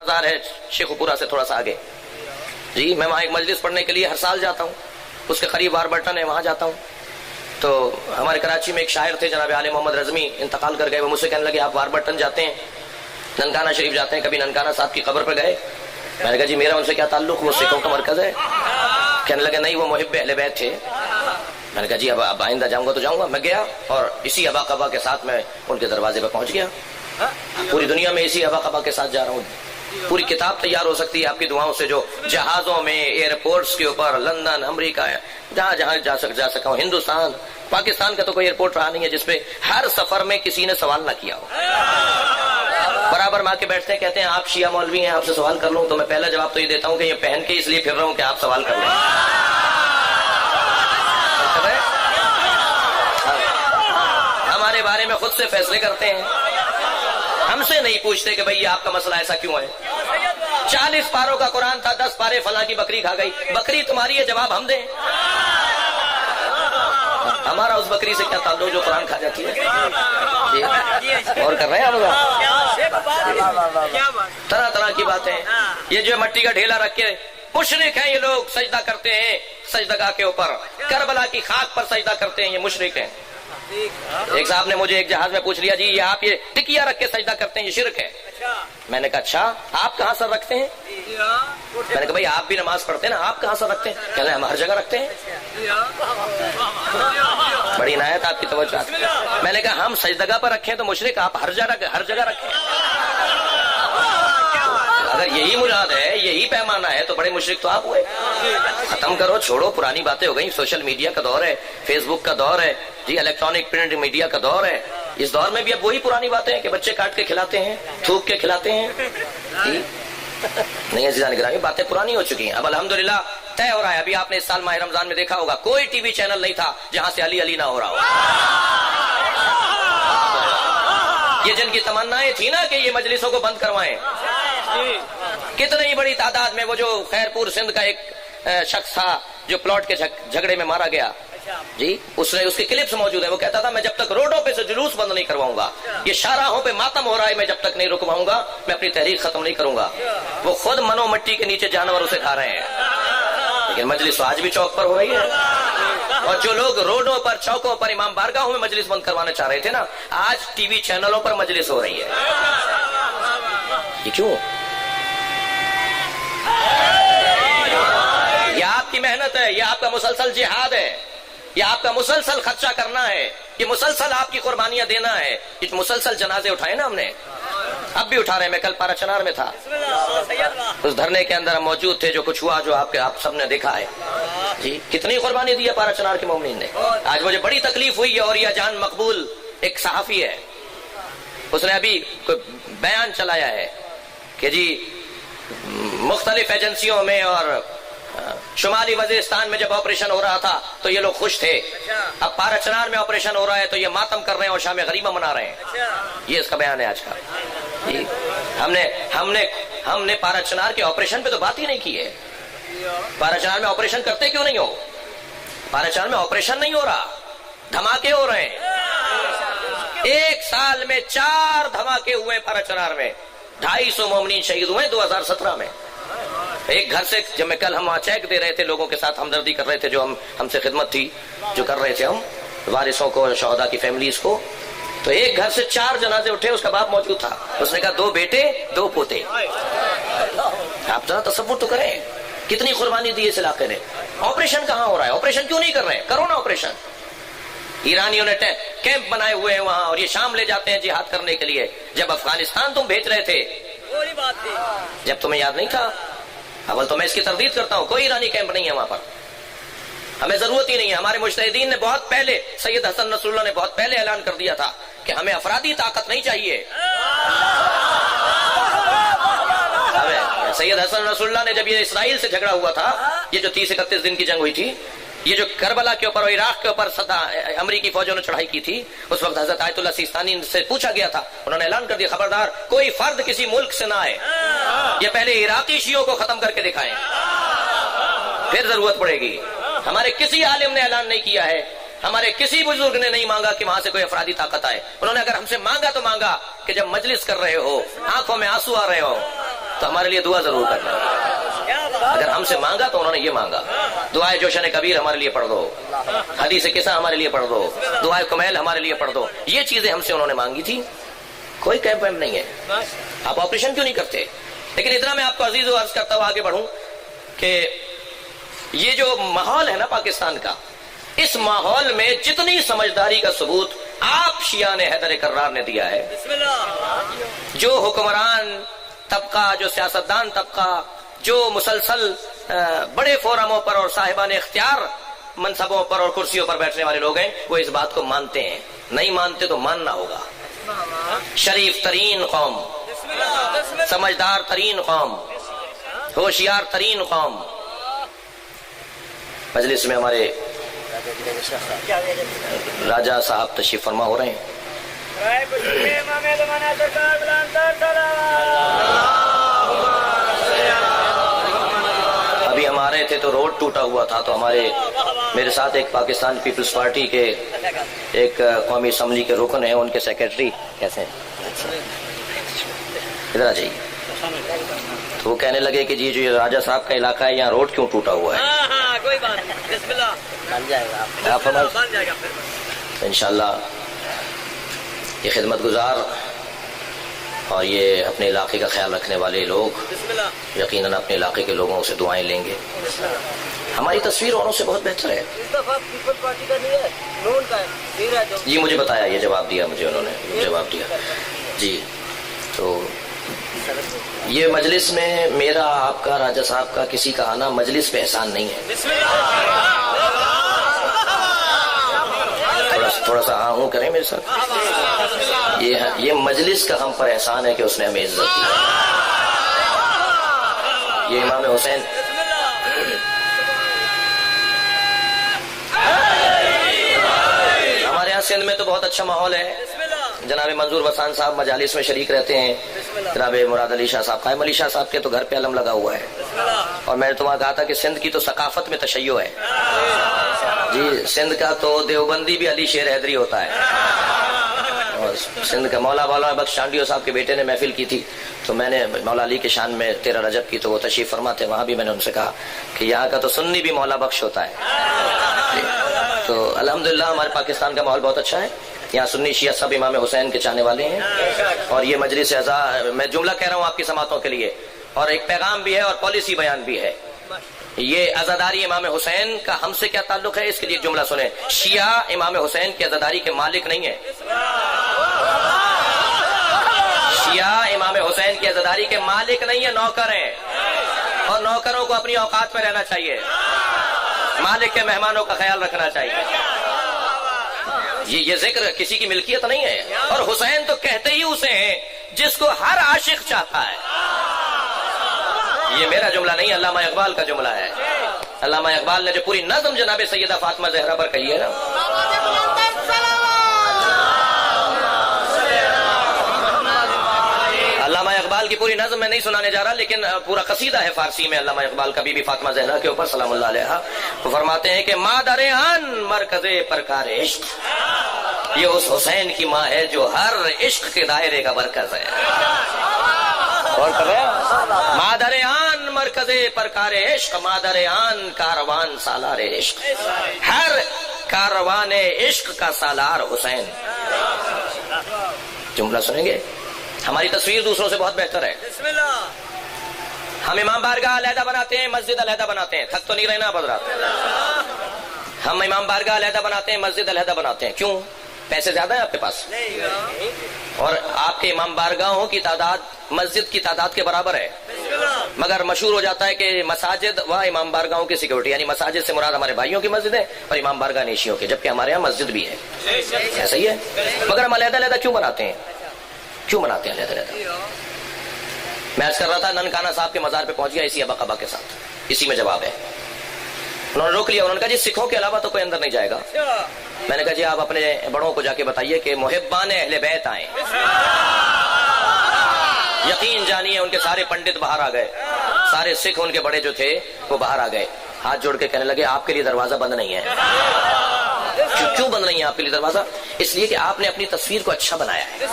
بازار ہے شیخو پورا سے تھوڑا سا آگے جی، میں وہاں ایک مجلس پڑھنے کے لیے ہر سال جاتا ہوں، اس کے قریب واربرٹن ہے، وہاں جاتا ہوں۔ تو ہمارے کراچی میں ایک شاعر تھے جناب علی محمد رزمی، انتقال کر گئے، وہ مجھ سے کہنے لگے آپ واربرٹن جاتے ہیں، ننکانہ شریف جاتے ہیں، کبھی ننکانہ صاحب کی قبر پہ گئے؟ میں نے کہا جی میرا ان سے کیا تعلق، وہ سکھوں کا مرکز ہے۔ کہنے لگے نہیں، وہ محب اہل بیت تھے۔ میں نے کہا جی اب آئندہ جاؤں گا تو جاؤں گا۔ میں گیا اور اسی ابا قبا کے ساتھ میں ان کے دروازے پہ پہنچ گیا۔ پوری دنیا میں اسی ابا قبا کے ساتھ جا رہا ہوں۔ پوری کتاب تیار ہو سکتی ہے آپ کی دعاؤں سے، جو جہازوں میں، ایئرپورٹس کے اوپر، لندن، امریکہ، جہاں جہاں جا سکا ہوں، ہندوستان، پاکستان کا تو کوئی ایئرپورٹ رہا نہیں ہے جس پہ ہر سفر میں کسی نے سوال نہ کیا ہو۔ برابر ماں کے بیٹھتے ہیں، کہتے ہیں آپ شیعہ مولوی ہیں، آپ سے سوال کر لوں؟ تو میں پہلا جواب تو یہ دیتا ہوں کہ یہ پہن کے اس لیے پھر رہا ہوں کہ آپ سوال کر لیں۔ ہمارے بارے میں خود سے فیصلے کرتے ہیں، ہم سے نہیں پوچھتے کہ بھئی آپ کا مسئلہ ایسا کیوں ہے۔ 40 پاروں کا قرآن تھا، 10 پارے فلاں کی بکری کھا گئی۔ بکری تمہاری ہے، جواب ہم دیں؟ ہمارا اس بکری سے کیا تعلق جو قرآن کھا جاتی ہے؟ اور کر رہے ہیں آپ؟ طرح طرح کی باتیں۔ یہ جو مٹی کا ڈھیلا رکھ کے مشرک ہیں یہ لوگ، سجدہ کرتے ہیں سجدگاہ کے اوپر، کربلا کی خاک پر سجدہ کرتے ہیں، یہ مشرک ہیں۔ ایک صاحب نے مجھے ایک جہاز میں پوچھ لیا جی یہ آپ یہ ٹکیا رکھ کے سجدہ کرتے ہیں، یہ شرک ہے۔ میں نے کہا اچھا آپ کہاں سر رکھتے ہیں؟ میں نے کہا بھائی آپ بھی نماز پڑھتے ہیں نا، آپ کہاں سر رکھتے ہیں؟ کہنے ہم ہر جگہ رکھتے ہیں۔ بڑی عنایت آپ کی توجہ۔ میں نے کہا ہم سجدگاہ پر رکھیں تو مشرک، آپ ہر جگہ رکھیں۔ اگر یہی مراد ہے، یہی پیمانہ ہے تو بڑے مشرک تو آپ ہوئے۔ ختم کرو، چھوڑو، پرانی باتیں ہو گئی۔ سوشل میڈیا کا دور ہے، فیس بک کا دور ہے جی، الیکٹرانک پرنٹ میڈیا کا دور ہے۔ اس دور میں بھی اب وہی پرانی باتیں ہیں کہ بچے کاٹ کے کھلاتے ہیں، تھوک کے کھلاتے ہیں جی۔ نہیں عزیزان گرامی، باتیں پرانی ہو چکی ہیں۔ اب الحمدللہ طے ہو رہا ہے۔ ابھی آپ نے اس سال ماہ رمضان میں دیکھا ہوگا کوئی ٹی وی چینل نہیں تھا جہاں سے علی علی نہ ہو رہا ہو۔ یہ جن کی تمنائیں تھی نا کہ یہ مجلسوں کو بند کروائیں، کتنی بڑی تعداد میں، وہ جو خیرپور سندھ کا ایک شخص تھا جو پلاٹ کے جھگڑے میں مارا گیا جی، اس کے کلپس موجود ہیں۔ وہ کہتا تھا میں جب تک روڈوں پہ سے جلوس بند نہیں کرواؤں گا، یہ شاہراہوں پہ ماتم ہو رہا ہے، میں جب تک نہیں رکواؤں گا میں اپنی تحریک ختم نہیں کروں گا۔ وہ خود منو مٹی کے نیچے جانور اسے کھا رہے ہیں، لیکن مجلس آج بھی چوک پر ہو رہی ہے۔ اور جو لوگ روڈوں پر، چوکوں پر، امام بارگاہوں میں مجلس بند کروانا چاہ رہے تھے نا، آج ٹی وی چینلوں پر مجلس ہو رہی ہے۔ یہ کیوں؟ یہ آپ کی محنت ہے، یہ آپ کا مسلسل جہاد ہے، یہ آپ کا مسلسل خرچہ کرنا ہے، یہ مسلسل آپ کی قربانیاں دینا ہے۔ یہ مسلسل جنازے اٹھائے نا ہم نے، اب بھی اٹھا رہے ہیں۔ میں کل پارا چنار میں تھا، اس دھرنے کے اندر ہم موجود تھے، جو کچھ ہوا جو آپ سب نے دیکھا ہے جی۔ کتنی قربانی دی ہے پارا چنار کے مومنین نے۔ آج مجھے بڑی تکلیف ہوئی ہے، اور یہ جان مقبول ایک صحافی ہے، اس نے ابھی کوئی بیان چلایا ہے کہ جی مختلف ایجنسیوں میں اور شمالی وزیرستان میں جب آپریشن ہو رہا تھا تو یہ لوگ خوش تھے، اب پارا چنار میں آپریشن ہو رہا ہے تو یہ ماتم کر رہے ہیں اور شام غریبہ منا رہے ہیں۔ یہ اس کا بیان ہے آج کا۔ ہم نے پارا چنار کے آپریشن پہ تو بات ہی نہیں کی ہے۔ پارا چنار میں آپریشن کرتے کیوں نہیں ہو؟ پارا چنار میں آپریشن نہیں ہو رہا، دھماکے ہو رہے ہیں۔ ایک سال میں 4 دھماکے ہوئے پارا چنار میں، 250 مومنین شہید ہوئے 2017 میں۔ ایک گھر سے جب میں کل ہم وہاں چیک دے رہے تھے، لوگوں کے ساتھ ہمدردی کر رہے تھے، جو ہم سے خدمت تھی جو کر رہے تھے ہم وارثوں کو، شہداء کی فیملیز کو، تو ایک گھر سے 4 جنازے اٹھے، اس کا باپ موجود تھا۔ اس نے کہا 2 بیٹے 2 پوتے۔ آپ ذرا تصور تو کریں کتنی قربانی دی اس علاقے نے۔ آپریشن کہاں ہو رہا ہے؟ آپریشن کیوں نہیں کر رہے ہیں؟ کرو نا آپریشن۔ ایرانیوں نے کیمپ بنائے ہوئے ہیں وہاں، اور یہ شام لے جاتے ہیں جہاد کرنے کے لیے۔ جب افغانستان تم بھیج رہے تھے، جب تمہیں یاد نہیں تھا؟ اول تو میں اس کی تردید کرتا ہوں، کوئی ایرانی کیمپ نہیں ہے وہاں پر، ہمیں ضرورت ہی نہیں ہے۔ ہمارے مجتہدین نے بہت پہلے، سید حسن نصر اللہ نے بہت پہلے اعلان کر دیا تھا کہ ہمیں افرادی طاقت نہیں چاہیے۔ سید حسن نصر اللہ نے جب یہ اسرائیل سے جھگڑا ہوا تھا، یہ جو 30-31 دن کی جنگ ہوئی تھی، یہ جو کربلا کے اوپر اور عراق کے اوپر امریکی فوجوں نے چڑھائی کی تھی، اس وقت حضرت آیت اللہ سیستانی سے پوچھا گیا تھا، انہوں نے اعلان کر دیا خبردار کوئی فرد کسی ملک سے نہ آئے، یہ پہلے عراقی شیعوں کو ختم کر کے دکھائیں، پھر ضرورت پڑے گی۔ ہمارے کسی عالم نے اعلان نہیں کیا ہے، ہمارے کسی بزرگ نے نہیں مانگا کہ وہاں سے کوئی افرادی طاقت آئے۔ انہوں نے اگر ہم سے مانگا تو مانگا کہ جب مجلس کر رہے ہو، آنکھوں میں آنسو آ رہے ہو، تو ہمارے لیے دعا ضرور کرنا. اگر ہم سے مانگا تو انہوں نے یہ مانگا, دعائے جوشن کبیر ہمارے لیے پڑھ دو, حدیث قصہ ہمارے لیے پڑھ دو, دعائے کمیل ہمارے لیے پڑھ دو. یہ چیزیں ہم سے انہوں نے مانگی تھی. کوئی کیمپ ویمپ نہیں ہے. آپ آپریشن کیوں نہیں کرتے؟ لیکن اتنا میں آپ کو عزیز و عرض کرتا ہوں آگے بڑھوں کہ یہ جو ماحول ہے نا پاکستان کا, اس ماحول میں جتنی سمجھداری کا ثبوت آپ شیعہ نے حیدر کرار نے دیا ہے, جو حکمران طبقہ, جو سیاستدان طبقہ, جو مسلسل بڑے فورموں پر اور صاحبان اختیار منصبوں پر اور کرسیوں پر بیٹھنے والے لوگ ہیں, وہ اس بات کو مانتے ہیں. نہیں مانتے تو ماننا ہوگا. شریف ترین قوم, سمجھدار ترین قوم, ہوشیار ترین قوم. مجلس میں ہمارے راجہ صاحب تشریف فرما ہو رہے ہیں. ابھی ہم آ رہے تھے تو روڈ ٹوٹا ہوا تھا, تو میرے ساتھ ایک پاکستان پیپلز پارٹی کے ایک قومی اسمبلی کے رکن ہیں, ان کے سیکرٹری کیسے ہیں, ادھر آ جائیے. تو وہ کہنے لگے کہ جی جو یہ راجہ صاحب کا علاقہ ہے, یہاں روڈ کیوں ٹوٹا ہوا ہے؟ کوئی بات نہیں, بسم اللہ, بن جائے گا, آپ بن جائے گا. انشاءاللہ یہ خدمت گزار اور یہ اپنے علاقے کا خیال رکھنے والے لوگ یقیناً اپنے علاقے کے لوگوں سے دعائیں لیں گے. ہماری تصویر اوروں سے بہت بہتر ہے. اس دفعہ پیپل پارٹی کا نہیں ہے, نون کا ہے. جی مجھے بتایا, یہ جواب دیا مجھے, انہوں نے جواب دیا. جی تو یہ مجلس میں میرا, آپ کا, راجہ صاحب کا, کسی کا آنا مجلس پہ احسان نہیں ہے. تھوڑا سا ہاں ہوں کریں میرے ساتھ. یہ مجلس کا ہم پر احسان ہے کہ اس نے ہمیں عزت دی. یہ امام حسین, ہمارے یہاں سندھ میں تو بہت اچھا ماحول ہے. جناب منظور وسان صاحب مجالس میں شریک رہتے ہیں. جناب مراد علی شاہ صاحب, قائم علی شاہ صاحب کے تو گھر پہ علم لگا ہوا ہے. اور میں نے تمہیں کہا تھا کہ سندھ کی تو ثقافت میں تشیع ہے. جی سندھ کا تو دیوبندی بھی علی شیر حیدری ہوتا ہے. اور سندھ کا مولا بخش چانڈیو صاحب کے بیٹے نے محفل کی تھی, تو میں نے مولا علی کے شان میں 13 رجب کی, تو وہ تشریف فرما تھے. وہاں بھی میں نے ان سے کہا کہ یہاں کا تو سنی بھی مولا بخش ہوتا ہے. تو الحمدللہ ہمارے پاکستان کا ماحول بہت اچھا ہے. یہاں سنی شیعہ سب امام حسین کے چاہنے والے ہیں. اور یہ مجلس اعزا, میں جملہ کہہ رہا ہوں آپ کی سماعتوں کے لیے, اور ایک پیغام بھی ہے اور پالیسی بیان بھی ہے. یہ عزاداری امام حسین کا ہم سے کیا تعلق ہے, اس کے لیے جملہ سنیں. شیعہ امام حسین کی عزاداری کے مالک نہیں ہے. شیعہ امام حسین کی عزاداری کے مالک نہیں ہے, نوکر ہیں. اور نوکروں کو اپنی اوقات میں رہنا چاہیے, مالک کے مہمانوں کا خیال رکھنا چاہیے. یہ ذکر کسی کی ملکیت نہیں ہے. اور حسین تو کہتے ہی اسے ہیں جس کو ہر عاشق چاہتا ہے. یہ میرا جملہ نہیں, علامہ اقبال کا جملہ ہے. علامہ اقبال نے جو پوری نظم جناب سیدہ فاطمہ زہرا پر کہی ہے نا, علامہ اقبال کی پوری نظم میں نہیں سنانے جا رہا, لیکن پورا قصیدہ ہے فارسی میں علامہ اقبال کا بی بی فاطمہ زہرا کے اوپر سلام اللہ علیہا. وہ فرماتے ہیں کہ مادر آن مرکز پرکار عشق, یہ اس حسین کی ماں ہے جو ہر عشق کے دائرے کا مرکز ہے. اور کر رہے ہیں مادر آن مرکز پرکار عشق, مادر آن کاروان سالار عشق, ہر کاروان عشق کا سالار حسین. جملہ سنیں گے. ہماری تصویر دوسروں سے بہت بہتر ہے. ہم امام بارگاہ علیحدہ بناتے ہیں, مسجد علیحدہ بناتے ہیں. تھک تو نہیں رہنا حضرات, ہم امام بارگاہ علیحدہ بناتے ہیں, مسجد علیحدہ بناتے ہیں. کیوں؟ پیسے زیادہ ہیں آپ کے پاس, اور آپ کے امام بارگاہوں کی تعداد مسجد کی تعداد کے برابر ہے. مگر مشہور ہو جاتا ہے کہ مساجد و امام بارگاہوں کی سیکورٹی, یعنی مساجد سے مراد ہمارے بھائیوں کی مسجد ہے اور امام بارگاہ نیشیوں کے, جبکہ ہمارے یہاں مسجد بھی ہے. ایسا ہی ہے. مگر ہم علیحدہ علیحدہ کیوں بناتے ہیں, کیوں بناتے ہیں علیحدہ علیحدہ؟ میں عرض کر رہا تھا, ننکانہ صاحب کے مزار پہ پہنچ گیا اسی ابا قبا کے ساتھ. اسی میں جواب ہے. انہوں نے روک لیا, انہوں نے کہا جی سکھوں کے علاوہ تو کوئی اندر نہیں جائے گا. میں نے کہا جی آپ اپنے بڑوں کو جا کے بتائیے کہ محبان اہل بیت آئیں. یقین جانیے ان کے سارے پنڈت باہر آ گئے, سارے سکھ ان کے بڑے جو تھے وہ باہر آ گئے. ہاتھ جوڑ کے کہنے لگے آپ کے لیے دروازہ بند نہیں ہے. کیوں بند نہیں ہے آپ کے لیے دروازہ؟ اس لیے کہ آپ نے اپنی تصویر کو اچھا بنایا ہے.